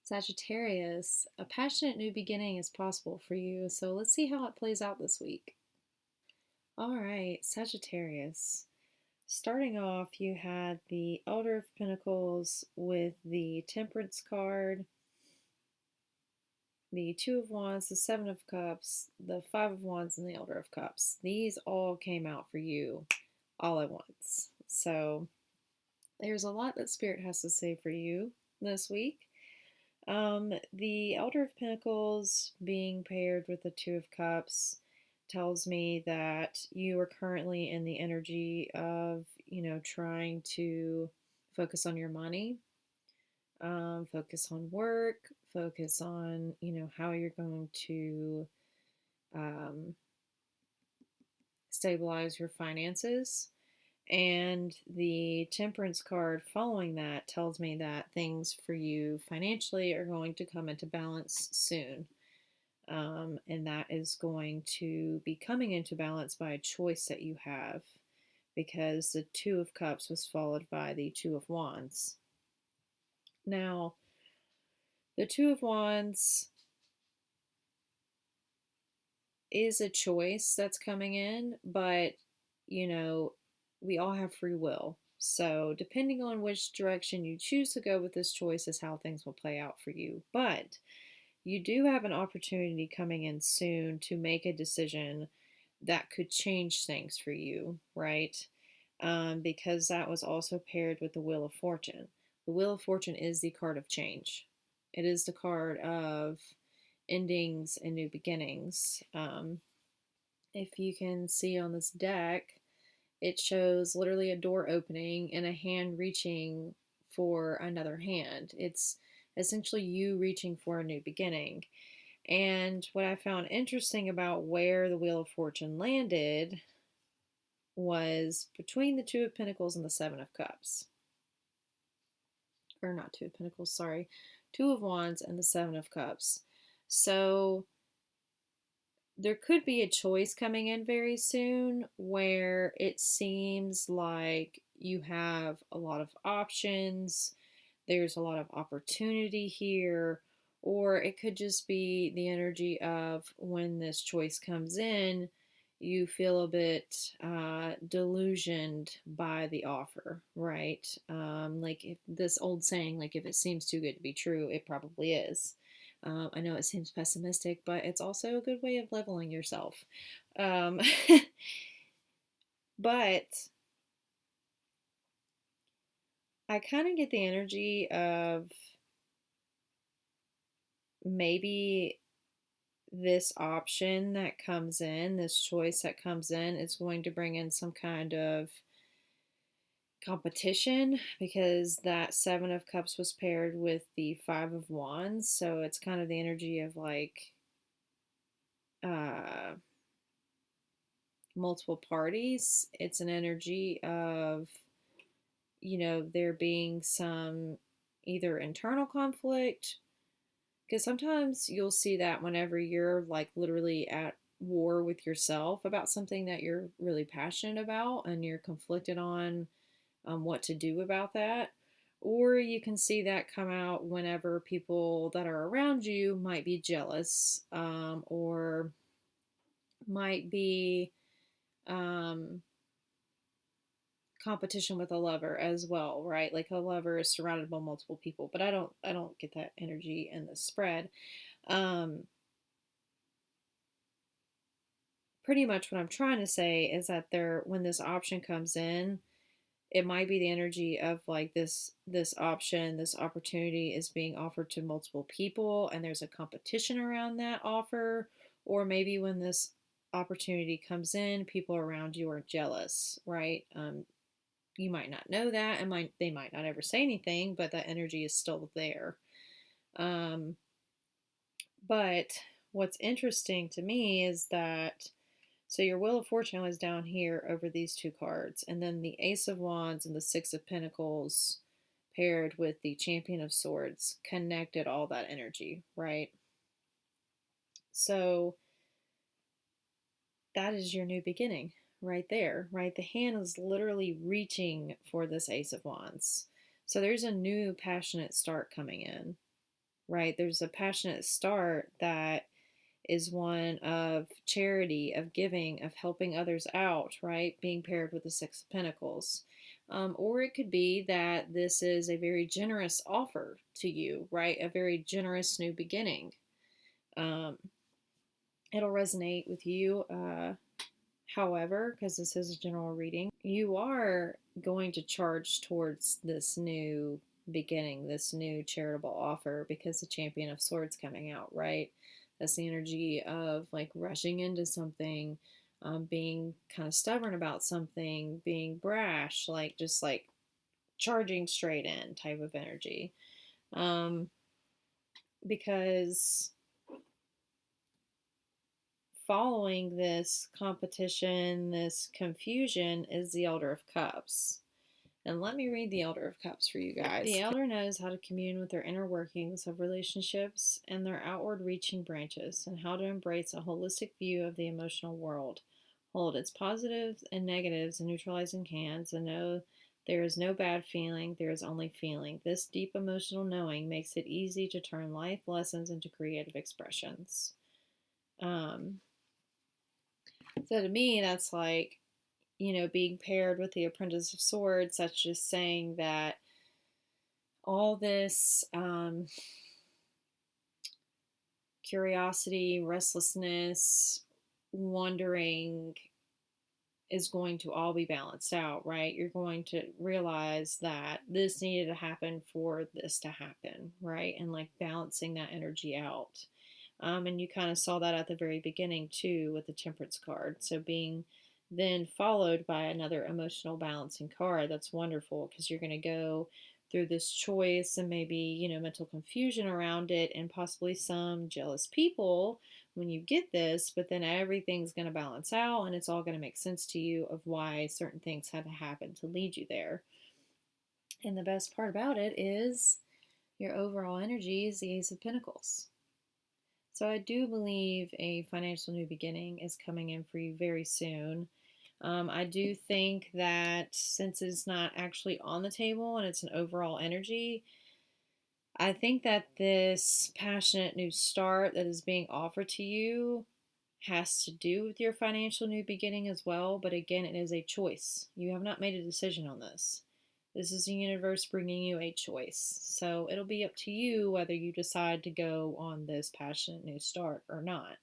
Sagittarius, a passionate new beginning is possible for you, so let's see how it plays out this week. All right, Sagittarius. Starting off, you had the Elder of Pentacles with the Temperance card, the Two of Wands, the Seven of Cups, the Five of Wands, and the Elder of Cups. These all came out for you all at once. So there's a lot that Spirit has to say for you this week. The Elder of Pentacles being paired with the Two of Cups tells me that you are currently in the energy of, trying to focus on your money, focus on work, focus on, how you're going to um, stabilize your finances. And the Temperance card following that tells me that things for you financially are going to come into balance soon. And that is going to be coming into balance by a choice that you have, because the Two of Cups was followed by the Two of Wands. Now, the Two of Wands is a choice that's coming in, but, we all have free will. So, depending on which direction you choose to go with this choice, is how things will play out for you. But you do have an opportunity coming in soon to make a decision that could change things for you, right? Because that was also paired with the Wheel of Fortune. The Wheel of Fortune is the card of change, it is the card of endings and new beginnings. If you can see on this deck, it shows literally a door opening and a hand reaching for another hand. It's essentially you reaching for a new beginning. And what I found interesting about where the Wheel of Fortune landed was between the Two of Pentacles and the Seven of Cups. Or not Two of Pentacles, sorry. Two of Wands and the Seven of Cups. So there could be a choice coming in very soon where it seems like you have a lot of options, there's a lot of opportunity here, or it could just be the energy of when this choice comes in, you feel a bit delusioned by the offer, right? Like if this old saying, like if it seems too good to be true, it probably is. I know it seems pessimistic, but it's also a good way of leveling yourself. Um, but I kind of get the energy of maybe this option that comes in, this choice that comes in, is going to bring in some kind of competition, because that Seven of Cups was paired with the Five of Wands. So it's kind of the energy of like uh, multiple parties. It's an energy of, there being some either internal conflict, because sometimes you'll see that whenever you're like literally at war with yourself about something that you're really passionate about and you're conflicted on what to do about that. Or you can see that come out whenever people that are around you might be jealous, or might be um, competition with a lover as well, right? Like a lover is surrounded by multiple people, but I don't get that energy in the spread. Um, Pretty much what I'm trying to say is that when this option comes in, it might be the energy of like this option, this opportunity is being offered to multiple people and there's a competition around that offer. Or maybe when this opportunity comes in, people around you are jealous, right? You might not know that, and they might not ever say anything, but that energy is still there. Um, but what's interesting to me is that, so your Wheel of Fortune was down here over these two cards, and then the Ace of Wands and the Six of Pentacles paired with the Champion of Swords connected all that energy, right? So that is your new beginning right there, right? The hand is literally reaching for this Ace of Wands. So there's a new passionate start coming in. right? There's a passionate start that is one of charity, of giving, of helping others out, right? Being paired with the Six of Pentacles. Or it could be that this is a very generous offer to you, right? A very generous new beginning. Um, it'll resonate with you. However, because this is a general reading, you are going to charge towards this new beginning, this new charitable offer, because the Champion of Swords coming out, right? That's the energy of like rushing into something, being kind of stubborn about something, being brash, like just like charging straight in type of energy. Because following this competition, this confusion, is the Elder of Cups. And let me read the Elder of Cups for you guys. The Elder knows how to commune with their inner workings of relationships and their outward reaching branches, and how to embrace a holistic view of the emotional world. Hold its positives and negatives in neutralizing hands, and know there is no bad feeling, there is only feeling. This deep emotional knowing makes it easy to turn life lessons into creative expressions. So to me, that's like, being paired with the Apprentice of Swords. That's just saying that all this curiosity, restlessness, wondering is going to all be balanced out, right? You're going to realize that this needed to happen for this to happen, right? And like balancing that energy out. And you kind of saw that at the very beginning too with the Temperance card. So being then followed by another emotional balancing card, that's wonderful, because you're going to go through this choice and maybe, mental confusion around it and possibly some jealous people when you get this, but then everything's going to balance out and it's all going to make sense to you of why certain things had to happen to lead you there. And the best part about it is your overall energy is the Ace of Pentacles. So I do believe a financial new beginning is coming in for you very soon. I do think that since it's not actually on the table and it's an overall energy, I think that this passionate new start that is being offered to you has to do with your financial new beginning as well. But again, it is a choice. You have not made a decision on this. This is the universe bringing you a choice. So it'll be up to you whether you decide to go on this passionate new start or not.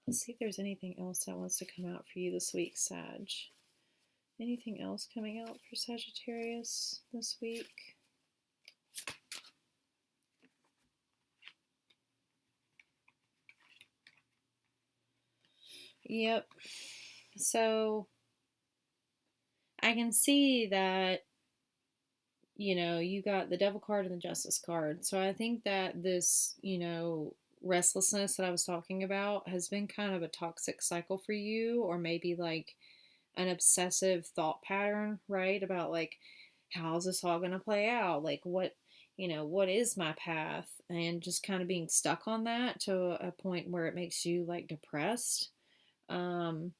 Let's see if there's anything else that wants to come out for you this week, Sag. Anything else coming out for Sagittarius this week? Yep. So I can see that, you got the Devil card and the Justice card. So I think that this, restlessness that I was talking about has been kind of a toxic cycle for you, or maybe like an obsessive thought pattern, right? About like, how's this all going to play out? Like, what is my path? And just kind of being stuck on that to a point where it makes you like depressed. But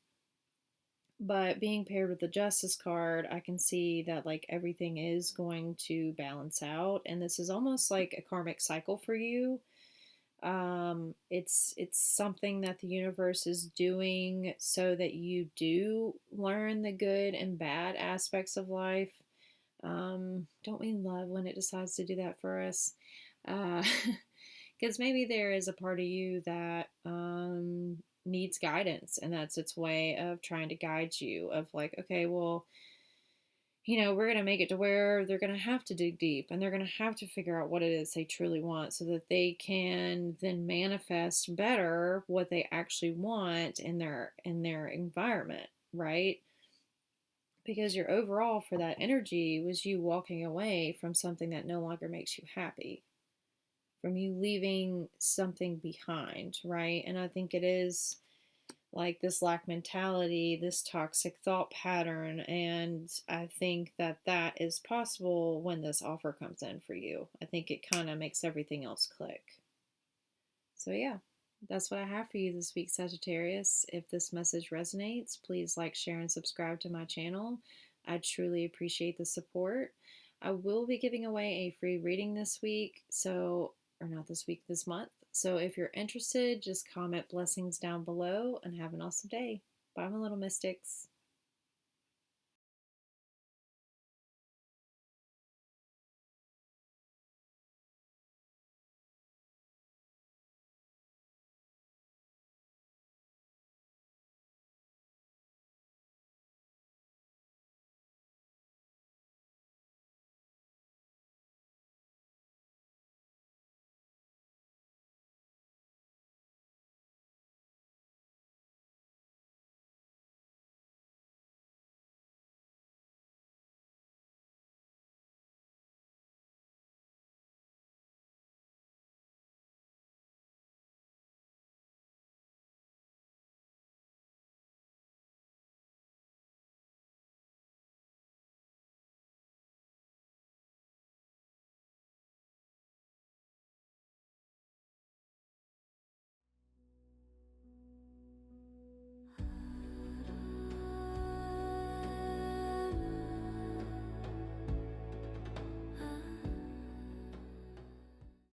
being paired with the Justice card, I can see that like everything is going to balance out, and this is almost like a karmic cycle for you. It's something that the universe is doing so that you do learn the good and bad aspects of life. Don't we love when it decides to do that for us? Because maybe there is a part of you that needs guidance, and that's its way of trying to guide you. Of like, okay, well, we're going to make it to where they're going to have to dig deep and they're going to have to figure out what it is they truly want so that they can then manifest better what they actually want in their environment, right? Because your overall for that energy was you walking away from something that no longer makes you happy, from you leaving something behind, right? And I think it is like this lack mentality, this toxic thought pattern, and I think that that is possible when this offer comes in for you. I think it kind of makes everything else click. So yeah, that's what I have for you this week, Sagittarius. If this message resonates, please like, share, and subscribe to my channel. I truly appreciate the support. I will be giving away a free reading this week, or not this week, this month. So if you're interested, just comment blessings down below and have an awesome day. Bye, my little mystics.